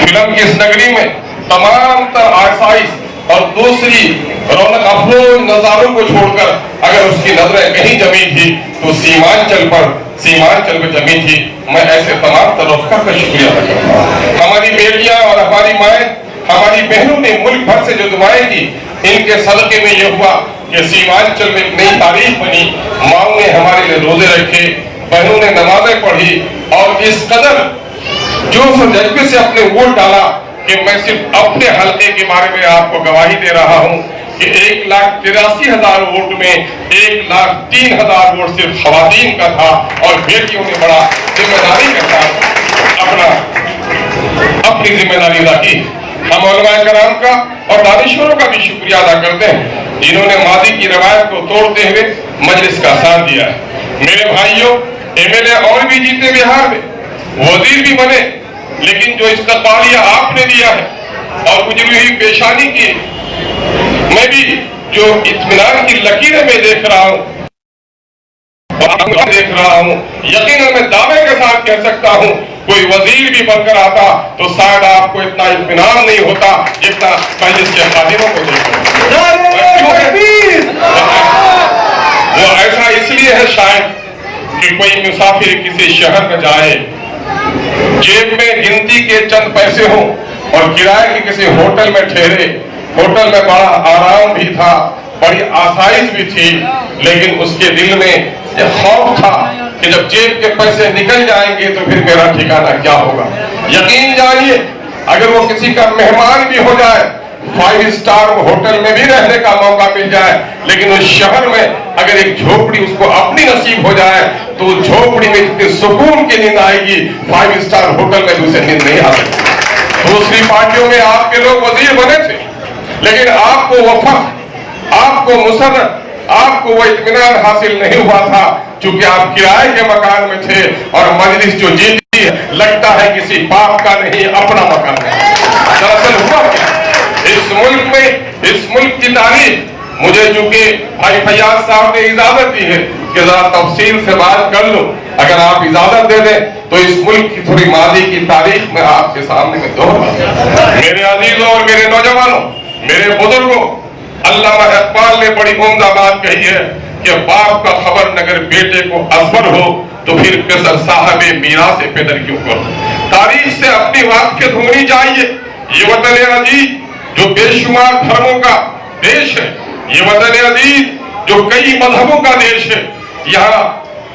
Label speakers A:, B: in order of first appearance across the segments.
A: Film की इस नगरी में तमाम तर आसाइश और दूसरी रौनक अफरोज नजारों को छोड़कर अगर उसकी नजरें कहीं जमी थी तो सीमांचल पर जमी थी। मैं ऐसे तमाम तरफ़ा का शुक्रिया अदा करता हूँ। हमारी बेटियां और हमारी माएँ, हमारी बहनों ने मुल्क भर से जो दुआएं की, इनके सदक़े में ये हुआ कि सीमांचल में एक नई तारीख बनी। माओ ने हमारे लिए रोजे रखे, बहनों ने नमाजें पढ़ी और इस कदर जोश और जज्बे से अपने वोट डाला कि मैं सिर्फ अपने हल्के के बारे में आपको गवाही दे रहा हूं कि 1,83,000 वोट में 1,03,000 वोट सिर्फ खवातीन का था और बेटियों ने बड़ा जिम्मेदारी के साथ अपनी जिम्मेदारी अदा की। हम उलमाए कराम का और दानिश्वरों का भी शुक्रिया अदा करते हैं जिन्होंने मादी की रवायत को तोड़ते हुए मजलिस का साथ दिया है। मेरे भाइयों, एमएलए और भी जीते बिहार में, वजीर भी बने, लेकिन जो इस्तक़बालिया आपने दिया है और गुजरी हुई पेशानी की मैं भी जो इत्मीनान की लकीरें मैं देख रहा हूं, यकीनन मैं दावे के साथ कह सकता हूं कोई वजीर भी बनकर आता तो शायद आपको इतना इत्मीनान नहीं होता जितना मजलिस के खादिमों को देखकर। वो ऐसा इसलिए है शायद कि कोई मुसाफिर किसी शहर में जाए, जेब में गिनती के चंद पैसे हों और किराए के किसी होटल में ठहरे। होटल में बड़ा आराम भी था, बड़ी आसाइश भी थी, लेकिन उसके दिल में यह खौफ था कि जब जेब के पैसे निकल जाएंगे तो फिर मेरा ठिकाना क्या होगा। यकीन जानिए, अगर वो किसी का मेहमान भी हो जाए, 5 स्टार होटल में भी रहने का मौका मिल जाए, लेकिन उस शहर में अगर एक झोपड़ी उसको अपनी नसीब हो जाए तो झोपड़ी में जितनी सुकून की नींद आएगी 5 स्टार होटल में उसे नींद नहीं आ सकती। दूसरी पार्टियों में आपके लोग वजीर बने थे, लेकिन आपको वफा, आपको मुसर्रत, आपको वो इत्मीनान हासिल नहीं हुआ था क्योंकि आप किराए के मकान में थे और मजलिस जो जीती लगता है किसी बाप का नहीं, अपना मकान है। दरअसल हुआ क्या, इस मुल्क में, इस मुल्क की तारीख, मुझे चूंकि भाई फैयाज साहब ने इजाजत दी है कि जरा तफसील से बात कर लो, अगर आप इजाजत दे दें तो इस मुल्क की थोड़ी मादी की तारीख में आपके सामने में दोहरा। मेरे अजीजों और मेरे नौजवानों, मेरे बुजुर्गों, अल्लामा इकबाल ने बड़ी उम्दा बात कही है कि बाप का खबर नगर बेटे को अजबर हो तो फिर कसर साहबे मीरा से पैदल क्यों करो। तारीख से अपनी वाकिफियत होनी चाहिए। ये वतन अजीज जो बेशुमार धर्मों का देश है, ये वतन अजीज जो कई मजहबों का देश है, यहाँ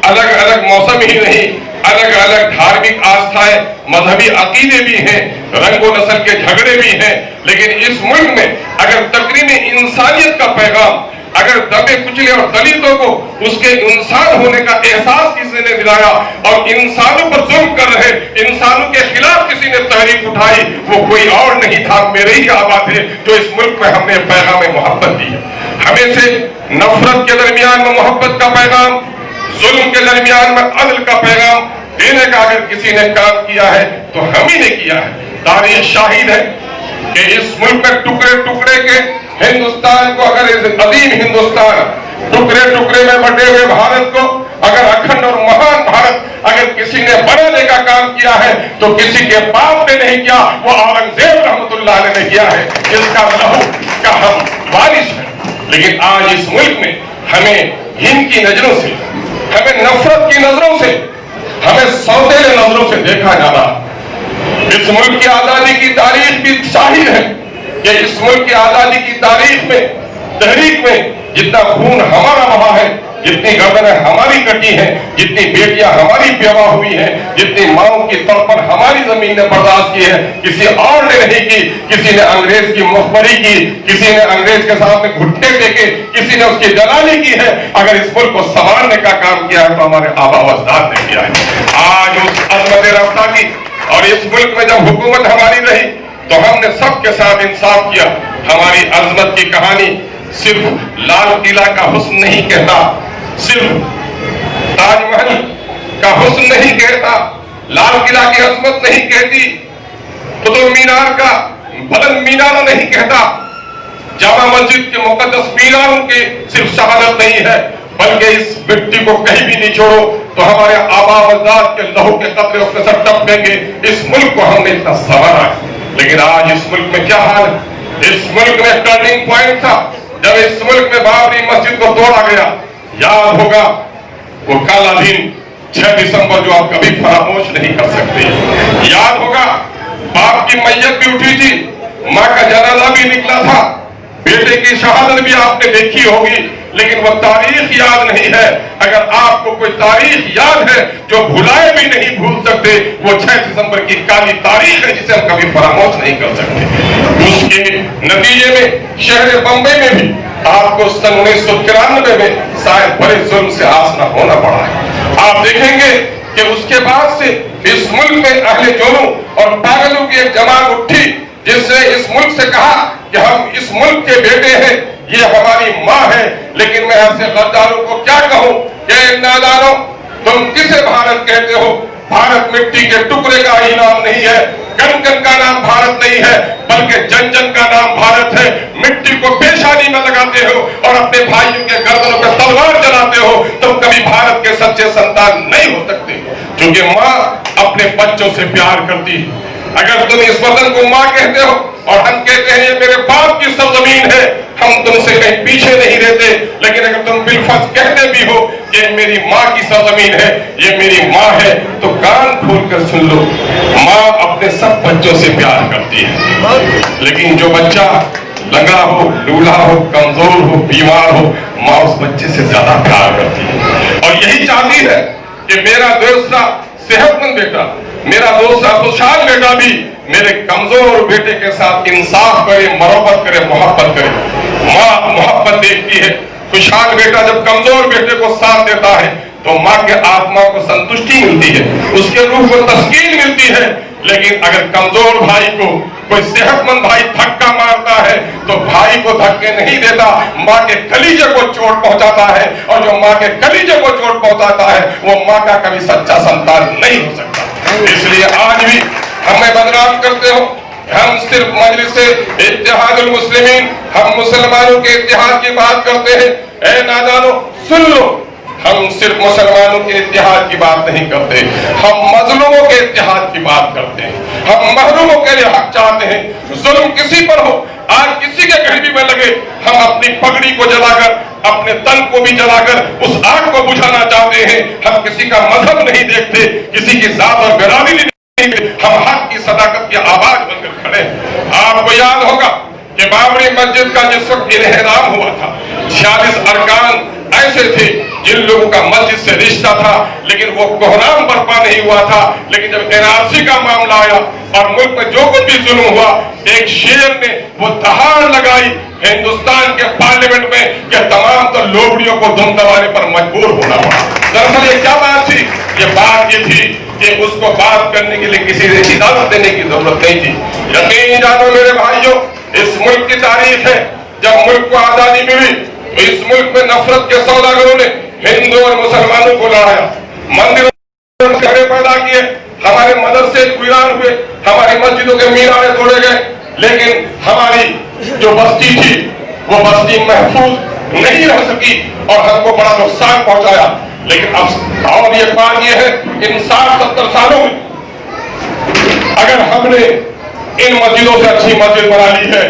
A: अलग अलग मौसम ही नहीं, अलग अलग धार्मिक आस्थाएं, मजहबी अकीदे भी हैं, रंगो नस्ल के झगड़े भी हैं, लेकिन इस मुल्क में अगर तकरीम इंसानियत का पैगाम, अगर दबे कुचले और दलितों को उसके इंसान होने का एहसास किसी ने दिलाया और इंसानों पर जुल्म कर रहे इंसानों के खिलाफ किसी ने तहरीक उठाई, वो कोई और नहीं था, मेरे ही आवाज है जो इस मुल्क में हमने पैगाम मोहब्बत दी है। हमें से नफरत के दरमियान में मोहब्बत का पैगाम, जुल्म के दरमियान में अदल का पैगाम देने का अगर किसी ने काम किया है तो हम ही ने किया है। तारीख शाहिद है कि इस मुल्क में टुकड़े टुकड़े के हिंदुस्तान को, अगर इस अजीम हिंदुस्तान टुकड़े टुकड़े में बटे हुए भारत को अगर अखंड और महान भारत अगर किसी ने बनाने का काम किया है तो किसी के बाप ने नहीं किया, वो औरंगजेब रहमतुल्लाह अलैह ने किया है, जिसका लहू का हम वारिस है। लेकिन आज इस मुल्क में हमें घिन की नजरों से, हमें नफरत की नजरों से, हमें सौतेले नजरों से देखा जा रहा। इस मुल्क की आजादी की तारीख भी शाहिद है कि इस मुल्क की आजादी की तारीख में, तहरीक में जितना खून हमारा बहा है, जितनी गर्दनें हमारी कटी हैं, जितनी बेटियां हमारी बेवा हुई हैं, जितनी माओं की तड़पन हमारी जमीन ने बर्दाश्त की है, किसी और ने नहीं की। किसी ने अंग्रेज की मुखबरी की, किसी ने अंग्रेज के सामने घुटने टेके, किसी ने उसकी दलाली की है। अगर इस मुल्क को संभालने का काम किया है तो हमारे आबा व अजदाद ने किया है। आज उस अजमत रफ्ता की और इस मुल्क में जब हुकूमत हमारी रही तो हमने सबके साथ इंसाफ किया। हमारी अजमत की कहानी सिर्फ लाल किला का हुस्न नहीं कहता, सिर्फ ताजमहल का हुस्न नहीं कहता, लाल किला की अजमत नहीं कहती, कुतुब मीनार का बुलंद मीनार नहीं कहता, जामा मस्जिद के मुकद्दस मीनारों की सिर्फ शहादत नहीं है, बल्कि इस मिट्टी को कहीं भी नहीं छोड़ो तो हमारे आबा अजदाद के लहू के कतरे उसके सर टपकेंगे। इस मुल्क को हमने इतना संवारा है, लेकिन आज इस मुल्क में क्या हाल है। इस मुल्क में टर्निंग पॉइंट था जब इस मुल्क में बाबरी मस्जिद को तोड़ा गया। याद होगा वो काला दिन 6 दिसंबर जो आप कभी फरामोश नहीं कर सकते। याद होगा बाप की मैयत भी उठी थी, माँ का जनाजा भी निकला था, बेटे की शहादत भी आपने देखी होगी, लेकिन वो तारीख याद नहीं है। अगर आपको कोई तारीख याद है जो भुलाए भी नहीं भूल सकते, वो 6 दिसंबर की काली तारीख है जिसे हम कभी फरामोश नहीं कर सकते। उसके नतीजे में शहर बम्बई में भी आपको सन 1993 में शायद बड़े जुल्म से आसना होना पड़ा है। आप देखेंगे कि उसके बाद से इस मुल्क में अहले जुल्म और पागलों की एक जमात उठी जिसने इस मुल्क से कहा कि हम इस मुल्क के बेटे हैं, ये हमारी माँ है। लेकिन मैं ऐसे गद्दारों को क्या कहूं कि नादानों, तुम किसे भारत कहते हो? भारत मिट्टी के टुकड़े का ही नाम नहीं है, कण कण का नाम भारत नहीं है, बल्कि जन जन का नाम भारत है। मिट्टी को पेशानी में लगाते हो और अपने भाइयों के गर्दनों पर तलवार चलाते हो, तुम कभी भारत के सच्चे संतान नहीं हो सकते। क्योंकि माँ अपने बच्चों से प्यार करती है। अगर तुम इस वतन को माँ कहते हो और हम कहते हैं ये मेरे बाप की सरजमीन है, हम तुमसे कहीं पीछे नहीं रहते। लेकिन अगर तुम बिलफर्ज कहते भी हो कि मेरी माँ की सरजमीन है, ये मेरी माँ है, तो कान खोल कर सुन लो, माँ अपने सब बच्चों से प्यार करती है। लेकिन जो बच्चा लंगड़ा हो, लूला हो, कमजोर हो, बीमार हो, माँ उस बच्चे से ज्यादा प्यार करती है और यही चाहती है कि मेरा दूसरा सेहतमंद बेटा, मेरा दूसरा खुशहाल बेटा भी मेरे कमजोर बेटे के साथ इंसाफ करे, मरम्मत करे, मोहब्बत करे। माँ मोहब्बत देखती है। खुशहाल बेटा जब कमजोर बेटे को साथ देता है तो माँ के आत्मा को संतुष्टि मिलती है, उसके रूह को तस्कीन मिलती है। लेकिन अगर कमजोर भाई को कोई सेहतमंद भाई धक्का मारता है तो भाई को धक्के नहीं देता, माँ के कलीजे को चोट पहुंचाता है, और जो माँ के कलीजे को चोट पहुंचाता है वो माँ का कभी सच्चा संतान नहीं हो सकता। इसलिए आज भी हमें बदनाम करते हो। हम सिर्फ मजलिस इत्तेहादुल मुस्लिमीन, हम मुसलमानों के इत्तेहाद की बात करते हैं। ऐ नादानो सुन लो, हम सिर्फ मुसलमानों के इत्तेहाद की बात नहीं करते, हम मजलूमों के इत्तेहाद की बात करते हैं। हम महरूमों के लिए हक चाहते हैं। जुल्म किसी पर हो, आज किसी के गरीबी में लगे, हम अपनी पगड़ी को जलाकर, अपने तन को भी जलाकर उस आग को बुझाना चाहते हैं। हम किसी का मजहब नहीं देखते, किसी की जात और बिरादरी नहीं, हम हक की सदाकत की आवाज बनकर खड़े हैं। आपको याद होगा कि बाबरी मस्जिद का जिस वक्त इन्हराम हुआ था, 46 अरकान ऐसे थे जिन लोगों का मस्जिद से रिश्ता था, लेकिन वो कोहराम बर्पा नहीं हुआ था। लेकिन जब एनआरसी का मामला आया और मुल्क में जो कुछ भी जुल्म हुआ, एक शेर ने वो दहाड़ लगाई हिंदुस्तान के पार्लियामेंट में कि तमाम तो लोबड़ियों को दुम दबाने पर मजबूर होना पड़ा। दरअसल ये क्या बात थी? ये बात ये थी कि उसको बात करने के लिए किसी ने इजाजत देने की जरूरत नहीं थी। यकीन जानो मेरे भाइयों, इस मुल्क की तारीख है, जब मुल्क को आजादी मिली तो इस मुल्क में नफरत के सौदागरों ने हिंदू और मुसलमानों को लड़ाया, मंदिरों में झगड़े पैदा किए, हमारे मदरसे वीरान हुए, हमारी मस्जिदों के मीनारे तोड़े गए। लेकिन हमारी जो बस्ती थी वो बस्ती महफूज नहीं रह सकी और हमको बड़ा नुकसान पहुंचाया। लेकिन अब और ये बात ये है, इन 60-70 सालों में अगर हमने इन मस्जिदों से अच्छी मस्जिद बना ली है,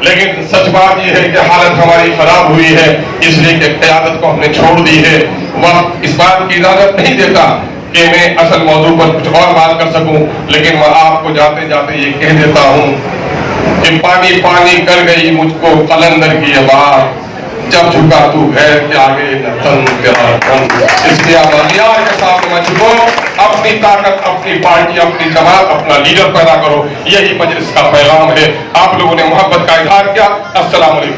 A: लेकिन सच बात यह है कि हालत हमारी खराब हुई है, इसलिए कि क़यादत को हमने छोड़ दी है। वक्त इस बात की इजाजत नहीं देता कि मैं असल मौजू पर कुछ और बात कर सकूं, लेकिन मैं आपको जाते जाते ये कह देता हूं कि पानी पानी कर गई मुझको कलंदर की आवाज, जब झुका तू गैर के आगे न तन तेरा तन। इसलिए आप अलियार के सामने मत झुको, अपनी ताकत, अपनी पार्टी, अपनी जमात, अपना लीडर पैदा करो। यही मजलिस का पैगाम है। आप लोगों ने मोहब्बत का इजहार किया। अस्सलाम वालेकुम।